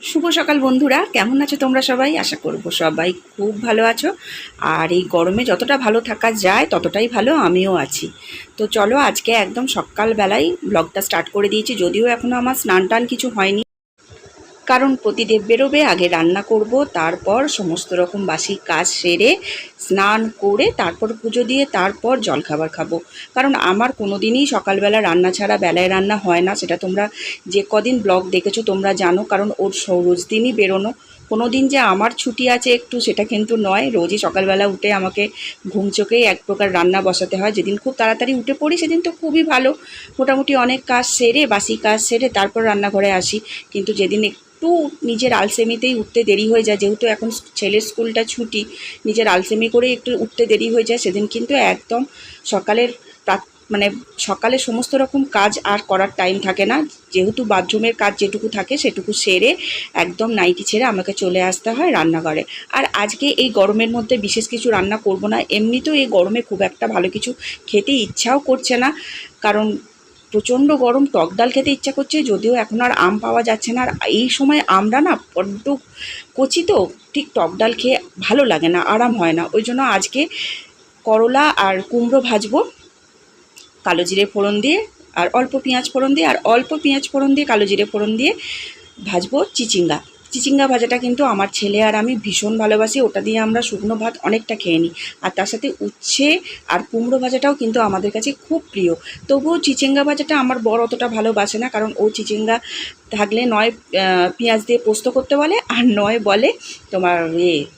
শুভ সকাল বন্ধুরা, কেমন আছো তোমরা সবাই? আশা করব সবাই খুব ভালো আছো। আর এই গরমে যতটা ভালো থাকা যায় ততটাই ভালো, আমিও আছি। তো চলো আজকে একদম সকালবেলায় ব্লগটা স্টার্ট করে দিয়েছি, যদিও এখনও আমার স্নান টান কিছু হয়নি, কারণ প্রতিদেব বেরোবে, আগে রান্না করব, তারপর সমস্ত রকম বাসি কাজ সেরে স্নান করে তারপর পুজো দিয়ে তারপর জলখাবার খাবো। কারণ আমার কোনো দিনই সকালবেলা রান্না ছাড়া বেলায় রান্না হয় না, সেটা তোমরা যে কদিন ব্লগ দেখেছো তোমরা জানো। কারণ ওর রোজ দিনই বেরোনো, কোনো দিন যে আমার ছুটি আছে একটু সেটা কিন্তু নয়। রোজই সকালবেলা উঠে আমাকে ঘুম চোখেই এক প্রকার রান্না বসাতে হয়। যেদিন খুব তাড়াতাড়ি উঠে পড়ি সেদিন তো খুবই ভালো, মোটামুটি অনেক কাজ সেরে বাসি কাজ সেরে তারপর রান্নাঘরে আসি। কিন্তু যেদিন একটু নিজের আলসেমিতেই উঠতে দেরি হয়ে যায়, যেহেতু এখন ছেলের স্কুলটা ছুটি, নিজের আলসেমি করে একটু উঠতে দেরি হয়ে যায়, সেদিন কিন্তু একদম সকালের মানে সকালে সমস্ত রকম কাজ আর করার টাইম থাকে না। যেহেতু বাথরুমের কাজ যেটুকু থাকে সেটুকু সেরে একদম নাইটি ছেড়ে আমাকে চলে আসতে হয় রান্নাঘরে। আর আজকে এই গরমের মধ্যে বিশেষ কিছু রান্না করব না, এমনিতেও এই গরমে খুব একটা ভালো কিছু খেতে ইচ্ছাও করছে না, কারণ প্রচণ্ড গরম। টক ডাল খেতে ইচ্ছা করছে, যদিও এখন আর আম পাওয়া যাচ্ছে না। আর এই সময় আমরা না বড্ড কচি, তো ঠিক টক ডাল খেয়ে ভালো লাগে না, আরাম হয় না। ওই জন্য আজকে করলা আর কুমড়ো ভাজবো কালো জিরে ফোড়ন দিয়ে, আর অল্প পেঁয়াজ ফোড়ন দিয়ে, আর অল্প পেঁয়াজ ফোড়ন দিয়ে কালো জিরে ফোড়ন দিয়ে ভাজবো চিচিঙ্গা। চিচিঙ্গা ভাজাটা কিন্তু আমার ছেলে আর আমি ভীষণ ভালোবাসি, ওটা দিয়ে আমরা শুকনো ভাত অনেকটা খেয়ে নিই। আর তার সাথে উচ্ছে আর কুমড়ো ভাজাটাও কিন্তু আমাদের কাছে খুব প্রিয়। তবুও চিচিঙ্গা ভাজাটা আমার বর অতটা ভালোবাসে না, কারণ ও চিচিঙ্গা থাকলে নয় পেঁয়াজ দিয়ে পোস্ত করতে বলে, আর নয় বলে তোমার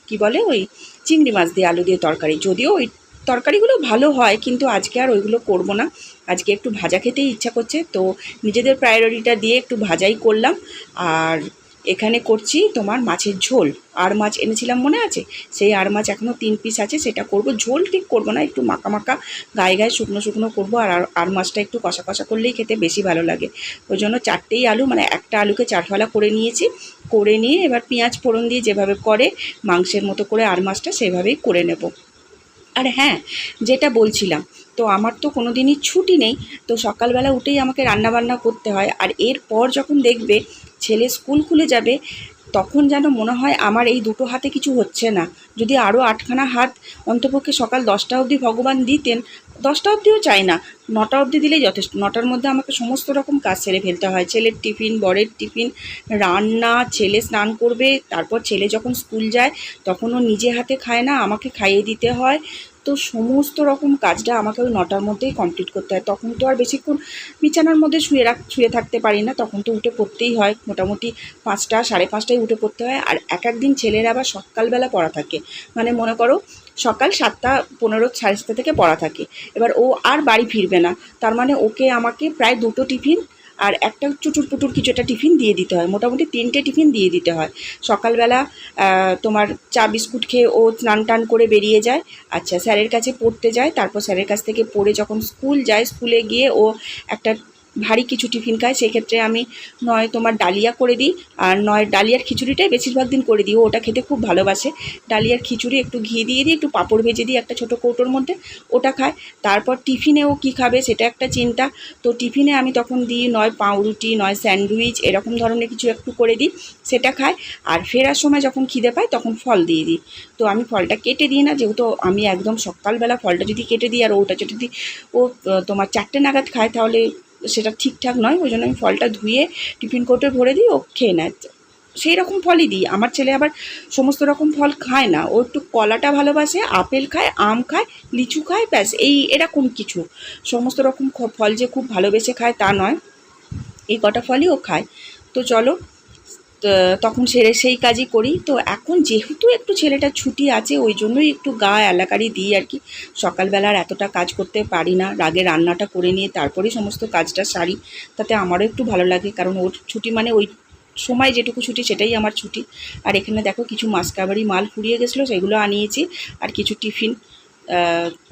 কী বলে ওই চিংড়ি মাছ দিয়ে আলু দিয়ে তরকারি। যদিও ওই তরকারিগুলো ভালো হয়, কিন্তু আজকে আর ওইগুলো করব না। আজকে একটু ভাজা খেতেই ইচ্ছা করছে, তো নিজেদের প্রায়োরিটিটা দিয়ে একটু ভাজাই করলাম। আর এখানে করছি তোমার মাছের ঝোল। আর মাছ এনেছিলাম মনে আছে, সেই আর মাছ এখনও 3 পিস আছে, সেটা করব। ঝোল ঠিক করব না, একটু মাখা মাখা গায়ে গায়ে শুকনো শুকনো করবো। আর আর মাছটা একটু কষা কষা করলেই খেতে বেশি ভালো লাগে। ওই জন্য 4টেই আলু, মানে একটা আলুকে 4 ফালা করে নিয়েছি। করে নিয়ে এবার পেঁয়াজ ফোড়ন দিয়ে যেভাবে করে মাংসের মতো করে আর মাছটা সেভাবেই করে নেব। আর হ্যাঁ, যেটা বলছিলাম, তো আমার তো কোনো দিনই ছুটি নেই, তো সকালবেলা উঠেই আমাকে রান্নাবান্না করতে হয়। আর এরপর যখন দেখবে ছেলে স্কুল খুলে যাবে, তখন যেন মনে হয় আমার এই দুটো হাতে কিছু হচ্ছে না। যদি আরও 8খানা হাত অন্তপক্ষে সকাল 10টা অবধি ভগবান দিতেন, 10টা অবধিও চাই না, 9টা অবধি দিলেই যথেষ্ট। 9টার মধ্যে আমাকে সমস্ত রকম কাজ সেরে ফেলতে হয়। ছেলের টিফিন, বরের টিফিন, রান্না, ছেলে স্নান করবে, তারপর ছেলে যখন স্কুল যায় তখন ও নিজে হাতে খায় না, আমাকে খাইয়ে দিতে হয়। তো সমস্ত রকম কাজটা আমাকে ওই 9টার মধ্যেই কমপ্লিট করতে হয়। তখন তো আর বেশিক্ষণ বিছানার মধ্যে শুয়ে থাকতে পারি না, তখন তো উঠে পড়তেই হয়। মোটামুটি 5টা, 5:30টায় উঠে পড়তে হয়। আর এক একদিন ছেলের আবার সকালবেলা পড়া থাকে, মানে মনে করো সকাল 7:15, 7:30 থেকে পড়া থাকে। এবার ও আর বাড়ি ফিরবে না, তার মানে ওকে আমাকে প্রায় 2টো টিফিন আর একটা চুটুর পুটুর কিছু একটা টিফিন দিয়ে দিতে হয়, মোটামুটি 3টে টিফিন দিয়ে দিতে হয়। সকালবেলা তোমার চা বিস্কুট খেয়ে ও স্নান টান করে বেরিয়ে যায়। আচ্ছা, স্যারের কাছে পড়তে যায়, তারপর স্যারের কাছ থেকে পড়ে যখন স্কুল যায়, স্কুলে গিয়ে ও একটা ভারী কিছু টিফিন খায়। সেক্ষেত্রে আমি নয় তোমার ডালিয়া করে দিই, আর নয় ডালিয়ার খিচুড়িটাই বেশিরভাগ দিন করে দিই, ও ওটা খেতে খুব ভালোবাসে। ডালিয়ার খিচুড়ি একটু ঘি দিয়ে দিই, একটু পাঁপড় ভেজে দিই একটা ছোটো কৌটোর মধ্যে, ওটা খায়। তারপর টিফিনে ও কী খাবে সেটা একটা চিন্তা। তো টিফিনে আমি তখন দিই নয় পাউরুটি, নয় স্যান্ডউইচ, এরকম ধরনের কিছু একটু করে দিই, সেটা খায়। আর ফেরার সময় যখন খিদে পায় তখন ফল দিয়ে দিই। তো আমি ফলটা কেটে দিই না, যেহেতু আমি একদম সকালবেলা ফলটা যদি কেটে দিই আর ওটা যদি ও তোমার 4টে নাগাদ খায় তাহলে সেটা ঠিকঠাক নয়। ওই জন্য আমি ফলটা ধুয়ে টিফিন কৌটোে ভরে দিই, ও খেয়ে নেয়। সেই রকম ফলই দিই। আমার ছেলে আবার সমস্ত রকম ফল খায় না, ও একটু কলাটা ভালোবাসে, আপেল খায়, আম খায়, লিচু খায়, ব্যাস এই এরকম কিছু। সমস্ত রকম ফল যে খুব ভালোবেসে খায় তা নয়, এই কটা ফলই ও খায়। তো চলো, তখন সেই কাজই করি। তো এখন যেহেতু একটু ছেলেটার ছুটি আছে, ওই জন্যই একটু গা এলাকারই দিই আর কি। সকালবেলার এতটা কাজ করতে পারি না, আগে রান্নাটা করে নিয়ে তারপরেই সমস্ত কাজটা সারি, তাতে আমারও একটু ভালো লাগে। কারণ ওর ছুটি মানে ওই সময় যেটুকু ছুটি সেটাই আমার ছুটি। আর এখানে দেখো কিছু মাসকাবারি মাল ফুরিয়ে গেছিলো, সেগুলো আনিয়েছি। আর কিছু টিফিন,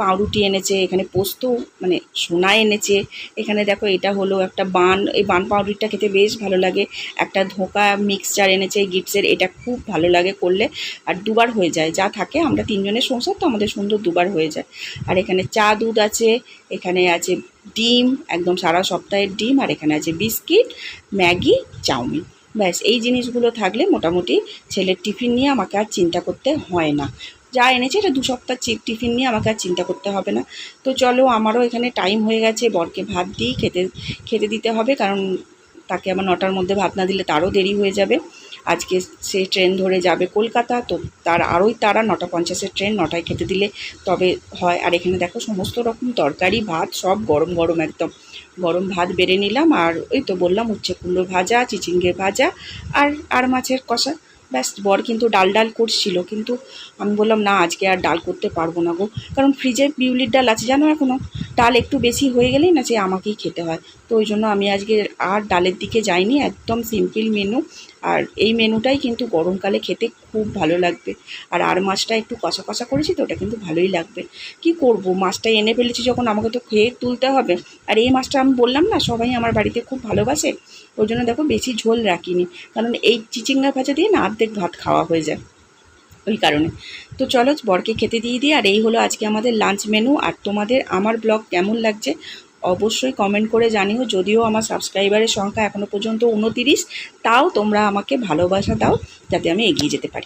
পাউরুটি এনেছে, এখানে পোস্ত মানে সোনা এনেছে। এখানে দেখো এটা হলো একটা বান, এই বান পাউরুটিটা খেতে বেশ ভালো লাগে। একটা ধোঁকা মিক্সচার এনেছে গিটসের, এটা খুব ভালো লাগে করলে, আর দুবার হয়ে যায়। যা থাকে, আমরা 3জনের সংসার তো, আমাদের সুন্দর দুবার হয়ে যায়। আর এখানে চা দুধ আছে, এখানে আছে ডিম, একদম সারা সপ্তাহের ডিম, আর এখানে আছে বিস্কিট, ম্যাগি, চাউমিন। ব্যাস এই জিনিসগুলো থাকলে মোটামুটি ছেলের টিফিন নিয়ে আমাকে আর চিন্তা করতে হয় না। যা এনেছে এটা 2 সপ্তাহ টিফিন নিয়ে আমাকে আর চিন্তা করতে হবে না। তো চলো, আমারও এখানে টাইম হয়ে গেছে, বরকে ভাত দিই, খেতে দিতে হবে, কারণ তাকে আবার 9টার মধ্যে ভাত না দিলে তারও দেরি হয়ে যাবে। আজকে সে ট্রেন ধরে যাবে কলকাতা, তো তার আরোই তারা 9:50-এর ট্রেন, 9টায় খেতে দিলে তবে হয়। আর এখানে দেখো সমস্ত রকম তরকারি ভাত সব গরম গরম, একদম গরম ভাত বেড়ে নিলাম। আর ওই তো বললাম উচ্ছে কুমড়ো ভাজা, চিচিঙ্গে ভাজা আর মাছের কষা। ব্যাস। বর কিন্তু ডাল করছিল, কিন্তু আমি বললাম না, আজকে আর ডাল করতে পারবো না গো, কারণ ফ্রিজে বিউলির ডাল আছে জানো এখনও। ডাল একটু বেশি হয়ে গেলেই না সে আমাকেই খেতে হয়। তো ওই জন্য আমি আজকে আর ডালের দিকে যাইনি, একদম সিম্পল মেনু। আর এই মেনুটাই কিন্তু গরমকালে খেতে খুব ভালো লাগবে। আর মাছটা একটু কষা কষা করেছি, তো ওটা কিন্তু ভালোই লাগবে। কি করব, মাছটা এনে ফেলেছি যখন, আমাকে তো খেয়ে তুলতে হবে। আর এই মাছটা আমি বললাম না সবাই আমার বাড়িতে খুব ভালোবাসে, ওই জন্য দেখো বেশি ঝোল রাখিনি, কারণ এই চিচিঙ্গা ভাজা দিয়ে না অর্ধেক ভাত খাওয়া হয়ে যায়, ওই কারণে। তো চলো বরকে খেতে দিয়ে দিই। আর এই হলো আজকে আমাদের লাঞ্চ মেনু। আর তোমাদের আমার ব্লগ কেমন লাগছে অবশ্যই কমেন্ট করে জানিও। যদিও আমার সাবস্ক্রাইবারের সংখ্যা এখনও পর্যন্ত 29, তাও তোমরা আমাকে ভালোবাসা দাও যাতে আমি এগিয়ে যেতে পারি।